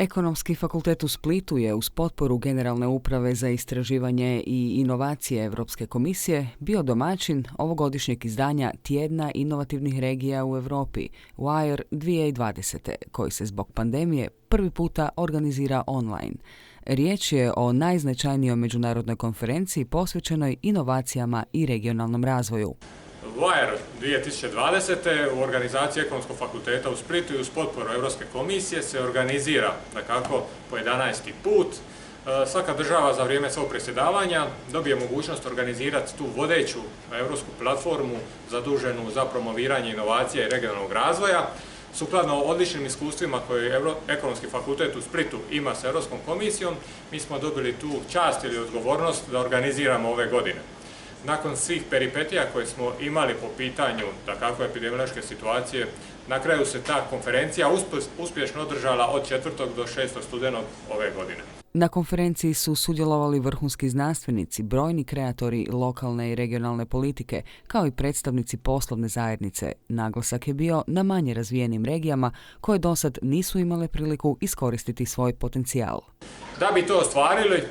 Ekonomski fakultet u Splitu je uz potporu Generalne uprave za istraživanje i inovacije Europske komisije bio domaćin ovogodišnjeg izdanja Tjedna inovativnih regija u Europi, WIRE 2020, koji se zbog pandemije prvi puta organizira online. Riječ je o najznačajnijoj međunarodnoj konferenciji posvećenoj inovacijama i regionalnom razvoju. WIRE 2020. u organizaciji Ekonomskog fakulteta u Splitu i uz potporu Europske komisije se organizira dakako po 11. put. Svaka država za vrijeme svog predsjedavanja dobije mogućnost organizirati tu vodeću europsku platformu zaduženu za promoviranje inovacija i regionalnog razvoja. Sukladno odličnim iskustvima koje Ekonomski fakultet u Splitu ima sa Europskom komisijom, mi smo dobili tu čast ili odgovornost da organiziramo ove godine. Nakon svih peripetija koje smo imali po pitanju dakako epidemiološke situacije, na kraju se ta konferencija uspješno održala od 4. do 6. studenog ove godine. Na konferenciji su sudjelovali vrhunski znanstvenici, brojni kreatori lokalne i regionalne politike, kao i predstavnici poslovne zajednice. Naglasak je bio na manje razvijenim regijama koje dosad nisu imale priliku iskoristiti svoj potencijal. Da bi to ostvarili,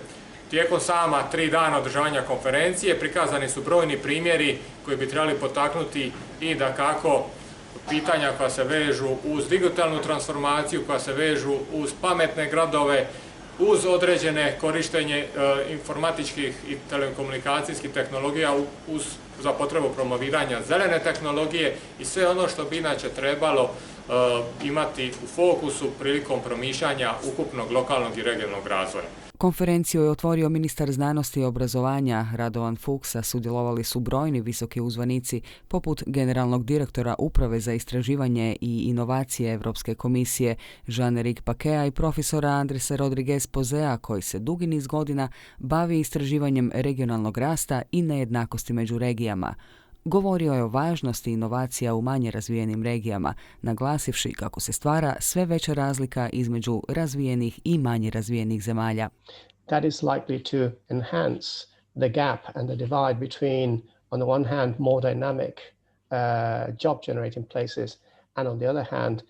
tijekom sama 3 dana održavanja konferencije prikazani su brojni primjeri koji bi trebali potaknuti i dakako pitanja koja se vežu uz digitalnu transformaciju, koja se vežu uz pametne gradove, uz određene korištenje informatičkih i telekomunikacijskih tehnologija za potrebu promoviranja zelene tehnologije i sve ono što bi inače trebalo imati u fokusu prilikom promišljanja ukupnog lokalnog i regionalnog razvoja. Konferenciju je otvorio ministar znanosti i obrazovanja Radovan Fuchs, sudjelovali su brojni visoki uzvanici poput generalnog direktora Uprave za istraživanje i inovacije Europske komisije Jean-Éric Paqueta i profesora Andresa Rodriguez-Pozea, koji se dugi niz godina bavi istraživanjem regionalnog rasta i nejednakosti među regijama. Govorio je o važnosti inovacija u manje razvijenim regijama, naglasivši kako se stvara sve veća razlika između razvijenih i manje razvijenih zemalja. That is likely to enhance the gap and the divide between, on the one hand, more dynamic job generating places and on the other hand,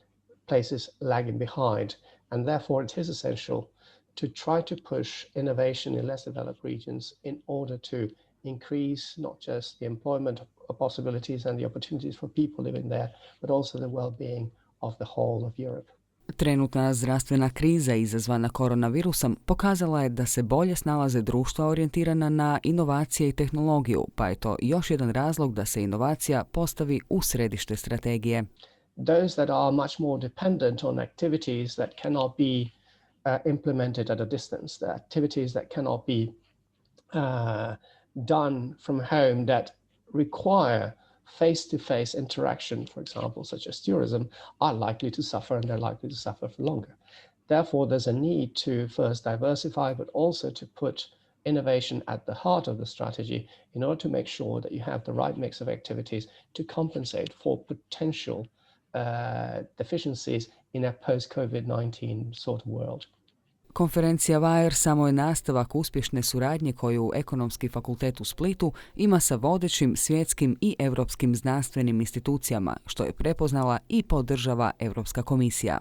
places lagging behind. And therefore it is essential to try to push innovation in less developed regions in order to increase not just the employment possibilities and the opportunities for people living there, but also the well-being of the whole of Europe. Trenutna zdravstvena kriza izazvana koronavirusom pokazala je da se bolje snalaze društva orijentirana na inovacije i tehnologiju, pa je to još jedan razlog da se inovacija postavi u središte strategije. Those that are much more dependent on activities that cannot be implemented at a distance, the activities that cannot be done from home that require face-to-face interaction, for example, such as tourism, are likely to suffer and they're likely to suffer for longer. Therefore, there's a need to first diversify, but also to put innovation at the heart of the strategy in order to make sure that you have the right mix of activities to compensate for potential deficiencies in a post-COVID-19 sort of world. Konferencija WIRE samo je nastavak uspješne suradnje koju Ekonomski fakultet u Splitu ima sa vodećim svjetskim i europskim znanstvenim institucijama, što je prepoznala i podržava Europska komisija.